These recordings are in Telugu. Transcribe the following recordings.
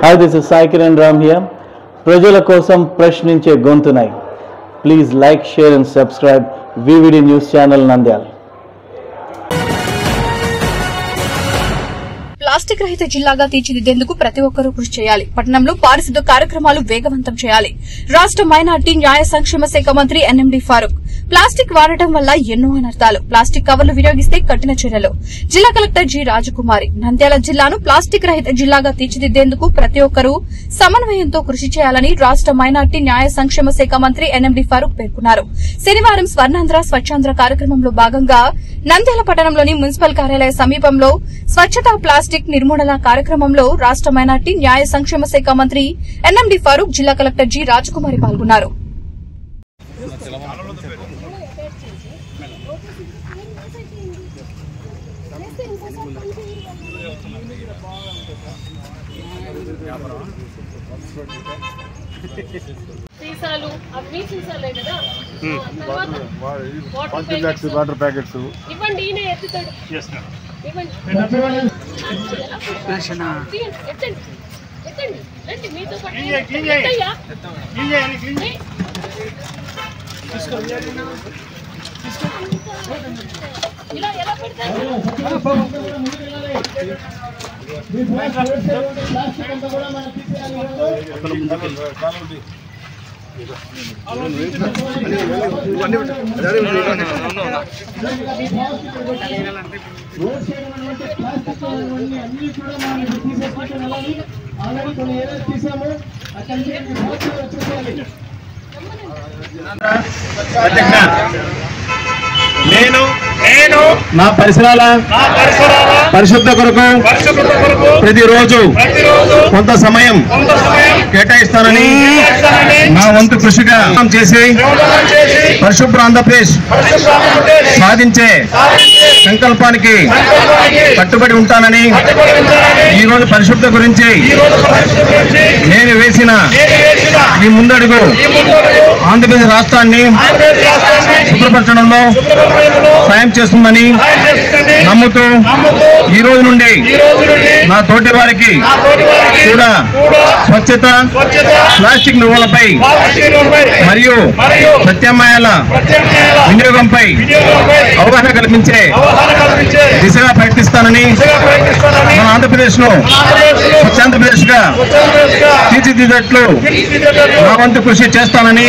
Hi, this is Sai Kiran Ram here. Prajala kosam prashninche gontunai. Please like, share and subscribe VVD News Channel Nandyal. Plastic రహిత జిల్లాగా తీర్చిదిద్దేందుకు ప్రతి ఒక్కరూ కృషి చేయాలి. పట్టణంలో పారిశుద్ధ్య కార్యక్రమాలు వేగవంతం చేయాలి. రాష్ట్ర మైనార్టీ న్యాయ సంక్షేమ శాఖ మంత్రి ఎన్ఎండి ఫారూక్. ప్లాస్టిక్ వాడటం వల్ల ఎన్నో అనర్థాలు. ప్లాస్టిక్ కవర్లు వినియోగిస్తే కఠిన చర్యలు. జిల్లా కలెక్టర్ జి రాజకుమారి. నంద్యాల జిల్లాను ప్లాస్టిక్ రహిత జిల్లాగా తీర్చిదిద్దేందుకు ప్రతి ఒక్కరూ సమన్వయంతో కృషి చేయాలని రాష్ట్ర మైనార్టీ న్యాయ సంక్షేమ శాఖ మంత్రి ఎన్ఎండి ఫారూక్ పేర్కొన్నారు. శనివారం స్వర్ణాంధ్ర స్వచ్ఛాంధ్ర కార్యక్రమంలో భాగంగా నంద్యాల పట్టణంలోని మున్సిపల్ కార్యాలయ సమీపంలో స్వచ్ఛతా ప్లాస్టిక్ నిర్మూలన కార్యక్రమంలో రాష్ట్ర మైనార్టీ న్యాయ సంక్షేమ శాఖ మంత్రి ఎన్ఎండి ఫారూక్, జిల్లా కలెక్టర్ జి రాజకుమారి పాల్గొన్నారు. సీసాలు అవి సీసాలే కదా, వాటర్ ప్యాకెట్స్ ఇవ్వండి. ఈయన ఎత్తుతాడు, ఇవ్వండి. ఎత్తండి రండి, మీతో పాటు ఇలా ఎలా పెడతారు? నేను నా పరిసరాల పరిశుద్ధ కొరకు ప్రతిరోజు కొంత సమయం కేటాయిస్తానని నా వంతు కృషిగా చేసి పరిశుభ్ర ఆంధ్రప్రదేశ్ సాధించే సంకల్పానికి కట్టుబడి ఉంటానని ఈరోజు పరిశుభ్ర గురించి నేను వేసిన ఈ ముందడుగు ఆంధ్రప్రదేశ్ రాష్ట్రాన్ని శుభ్రపరచడంలో సాయం చేస్తుందని నమ్ముతూ ఈ రోజు నుండి నా తోటి వారికి కూడా స్వచ్ఛత, ప్లాస్టిక్ నిర్మూలనపై మరియు ప్రత్యామ్నాయాల వినియోగంపై అవగాహన కల్పించే దిశగా ప్రయత్నిస్తానని మన ఆంధ్రప్రదేశ్ ను స్వచ్ఛాంధ్రప్రదేశ్ గా తీర్చిదిద్దేట్లు నా వంతు కృషి చేస్తానని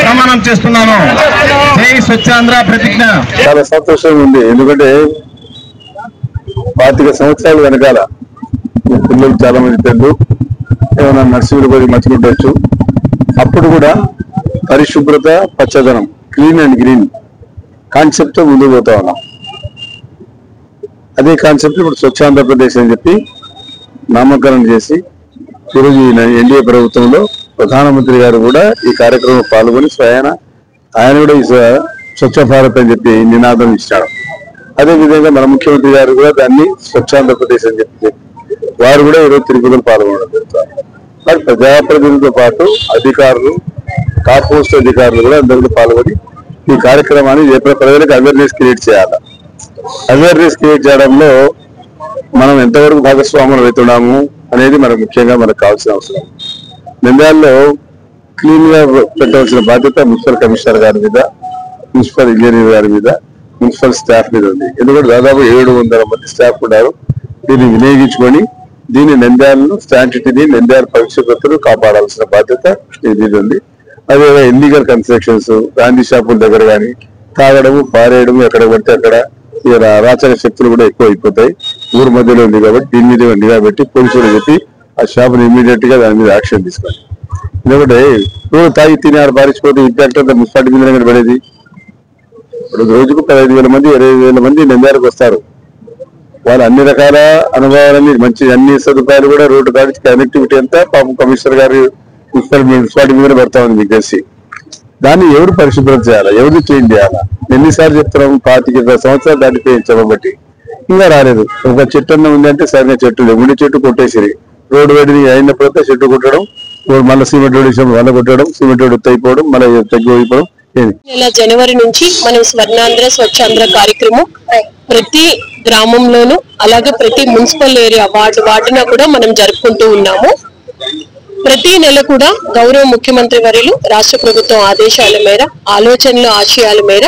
ప్రమాణం చేస్తున్నాను. జై స్వచ్ఛాంధ్ర ప్రతిజ్ఞ. చాలా సంతోషంగా ఉంది. ఎందుకంటే 25 సంవత్సరాలు వెనకాల పిల్లలు చాలా మంది పెద్దలు ఏమైనా నర్సింగ్లు పోయి మర్చిపెట్టవచ్చు. అప్పుడు కూడా పరిశుభ్రత, పచ్చదనం, క్లీన్ అండ్ గ్రీన్ కాన్సెప్ట్ తో ముందుకు పోతా ఉన్నాం. అదే కాన్సెప్ట్ ఇప్పుడు స్వచ్ఛ ఆంధ్రప్రదేశ్ అని చెప్పి నామకరణం చేసి ఈరోజు ఎన్డీఏ ప్రభుత్వంలో ప్రధానమంత్రి గారు కూడా ఈ కార్యక్రమంలో పాల్గొని స్వయాన ఆయన కూడా ఈ స్వచ్ఛ భారత్ అని చెప్పి నినాదం ఇచ్చాడు. అదేవిధంగా మన ముఖ్యమంత్రి గారు కూడా దాన్ని స్వచ్ఛ ఆంధ్రప్రదేశ్ అని చెప్పి వారు కూడా ఈరోజు తిరుపతిలో పాల్గొనడం జరుగుతారు. మరి ప్రజాప్రతినిధులతో పాటు అధికారులు, టాప్ పోస్ట్ అధికారులు కూడా అందరికీ పాల్గొని ఈ కార్యక్రమాన్ని ప్రజలకు అవేర్నెస్ క్రియేట్ చేయాలి. అవేర్నెస్ క్రియేట్ చేయడంలో మనం ఎంతవరకు భాగస్వాములు అవుతున్నాము అనేది మనకు ముఖ్యంగా మనకు కావాల్సిన అవసరం. నంద్యాలలో క్లీన్ గా పెట్టవలసిన బాధ్యత మున్సిపల్ కమిషనర్ గారి మీద, మున్సిపల్ ఇంజనీర్ గారి మీద, మున్సిపల్ స్టాఫ్ మీద ఉంది. ఎందుకంటే దాదాపు 700 మంది స్టాఫ్ ఉన్నారు. దీన్ని వినియోగించుకొని దీన్ని నంద్యాలను, శాంటిటీని, నంద్యాల పరిశుభ్రతను కాపాడాల్సిన బాధ్యత ఇది ఉంది. అదే ఇల్లీగల్ కన్స్ట్రక్షన్స్, గాంధీ షాపుల దగ్గర కానీ తాగడము, పారేయడము, ఎక్కడ పడితే అక్కడ రాచక శక్తులు కూడా ఎక్కువ అయిపోతాయి. ఊరు మధ్యలో ఉంది కాబట్టి దీని మీద నిఘా పెట్టి పోలీసులు చెప్పి ఆ షాపుని ఇమీడియట్ గా దాని మీద యాక్షన్ తీసుకోవాలి. ఎందుకంటే రోజు తాగి తిని ఆడ పారించిపోతే ఇంపాక్ట్ అంతా మున్సిపాలిటీ మీద పడేది. ఇప్పుడు రోజుకు 15,000 మంది, 20,000 మంది నంద్యాలకు వస్తారు. వాళ్ళు అన్ని రకాల అనుభవాలన్నీ మంచి అన్ని సదుపాయాలు కూడా రోడ్డు కాడి కనెక్టివిటీ అంతా పాపం కమిషనర్ గారు మున్సిపాలిటీ మీద పడతా ఉంది. మీకు తెలిసి దాన్ని ఎవరు పరిశుభ్రం చేయాలా, ఎవరు చేంజ్ చేయాలా? ఎన్నిసార్లు చెప్తున్నాం? 25 సంవత్సరాలు దాటిపోయించాం బట్టి ఇంకా రాలేదు. ఒక చెట్టు అన్న ఉంది అంటే సరైన చెట్టు లేదు, ఉండి చెట్టు కొట్టేసిరి. రోడ్డు వేడిని అయినప్పుడంతా చెట్టు కొట్టడం, మళ్ళీ సిమెంట్ రోడ్ వల్ల కొట్టడం, సిమెంట్ రోడ్ ఎత్తైపోవడం, మళ్ళీ తగ్గిపోవడం. జనవరి నుంచి మనం స్వర్ణాంధ్ర స్వచ్ఛాంధ్ర కార్యక్రమం ప్రతి గ్రామంలోనూ అలాగే ప్రతి మున్సిపల్ ఏరియా వార్డున కూడా మనం జరుపుకుంటూ ఉన్నాము. ప్రతి నెల కూడా గౌరవ ముఖ్యమంత్రి వర్యులు రాష్ట్ర ప్రభుత్వం ఆదేశాల మేర, ఆలోచనలు, ఆశయాల మేర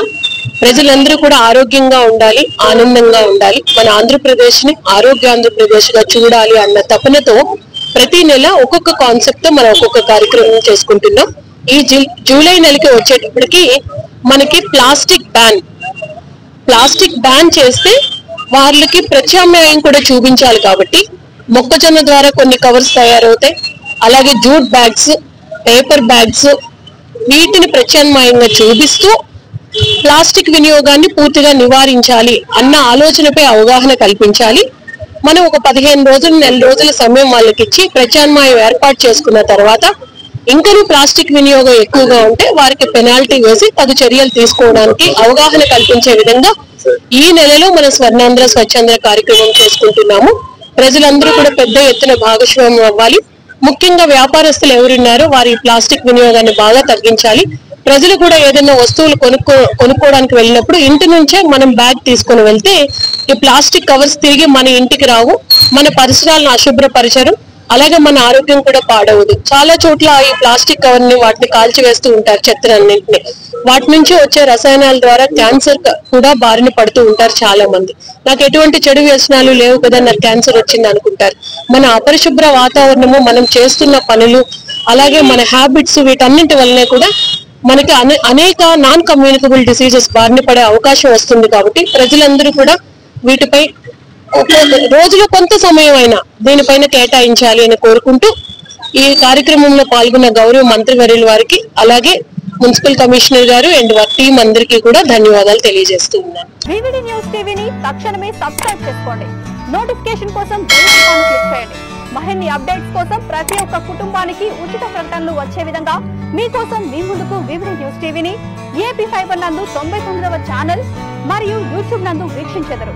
ప్రజలందరూ కూడా ఆరోగ్యంగా ఉండాలి, ఆనందంగా ఉండాలి, మన ఆంధ్రప్రదేశ్ ని ఆరోగ్య ఆంధ్రప్రదేశ్ గా చూడాలి అన్న తపనతో ప్రతి నెల ఒక్కొక్క కాన్సెప్ట్ తో మనం ఒక్కొక్క కార్యక్రమం చేసుకుంటున్నాం. ఈ జూలై నెలకి వచ్చేటప్పటికి మనకి ప్లాస్టిక్ బ్యాన్ చేస్తే వాళ్ళకి ప్రత్యామ్నాయం కూడా చూపించాలి కాబట్టి మొక్కజొన్న ద్వారా కొన్ని కవర్స్ తయారవుతాయి. అలాగే జూట్ బ్యాగ్స్, పేపర్ బ్యాగ్స్ వీటిని ప్రత్యామ్నాయంగా చూపిస్తూ ప్లాస్టిక్ వినియోగాన్ని పూర్తిగా నివారించాలి అన్న ఆలోచనపై అవగాహన కల్పించాలి. మనం ఒక 15 రోజులు, నెల రోజుల సమయం వాళ్ళకి ఇచ్చి ప్రత్యామ్నాయం ఏర్పాటు చేసుకున్న తర్వాత ఇంకనూ ప్లాస్టిక్ వినియోగం ఎక్కువగా ఉంటే వారికి పెనాల్టీ వేసి తగు చర్యలు తీసుకోవడానికి అవగాహన కల్పించే విధంగా ఈ నెలలో మనం స్వర్ణాంధ్ర స్వచ్ఛాంధ్ర కార్యక్రమం చేసుకుంటున్నాము. ప్రజలందరూ కూడా పెద్ద ఎత్తున భాగస్వామ్యం అవ్వాలి. ముఖ్యంగా వ్యాపారస్తులు ఎవరున్నారో వారి ప్లాస్టిక్ వినియోగాన్ని బాగా తగ్గించాలి. ప్రజలు కూడా ఏదైనా వస్తువులు కొనుక్కోవడానికి వెళ్ళినప్పుడు ఇంటి నుంచే మనం బ్యాగ్ తీసుకుని వెళ్తే ఈ ప్లాస్టిక్ కవర్స్ తిరిగి మన ఇంటికి రావు, మన పరిసరాలను అశుభ్రపరచరు, అలాగే మన ఆరోగ్యం కూడా పాడవదు. చాలా చోట్ల ఈ ప్లాస్టిక్ కవర్ ని వాటిని కాల్చివేస్తూ ఉంటారు, చెత్తనన్నింటినీ. వాటి నుంచి వచ్చే రసాయనాల ద్వారా క్యాన్సర్ కూడా బారిన పడుతూ ఉంటారు చాలా మంది. నాకు ఎటువంటి చెడు వ్యసనాలు లేవు కదా, నాకు క్యాన్సర్ వచ్చింది అనుకుంటారు. మన అపరిశుభ్ర వాతావరణము, మనం చేస్తున్న పనులు, అలాగే మన హ్యాబిట్స్ వీటన్నింటి వల్లనే కూడా మనకి అనేక నాన్ కమ్యూనికబుల్ డిసీజెస్ బారిన పడే అవకాశం వస్తుంది. కాబట్టి ప్రజలందరూ కూడా వీటిపై రోజులో కొంత సమయం అయినా దీనిపైన కేటాయించాలి అని కోరుకుంటూ ఈ కార్యక్రమంలో పాల్గొన్న గౌరవ మంత్రివర్యుల వారికి, అలాగే మున్సిపల్ కమిషనర్ గారు అండ్ వారి టీం అందరికీ కూడా ధన్యవాదాలు తెలియజేస్తూ ఉన్నాను. వివిడి న్యూస్ టీవీని తక్షణమే సబ్స్క్రైబ్ చేసుకోండి. నోటిఫికేషన్ కోసం బెల్ ఐకాన్ క్లిక్ చేయండి. మరిన్ని అప్డేట్స్ కోసం ప్రతి ఒక్క కుటుంబానికి ఉచిత ప్రకటనలు వచ్చే విధంగా మీకోసం మీ ముందుకు వివిడి న్యూస్ టీవీని ఏపీ ఫైబర్ నందు 99వ ఛానల్ మరియు యూట్యూబ్ నందు వీక్షించెదరు.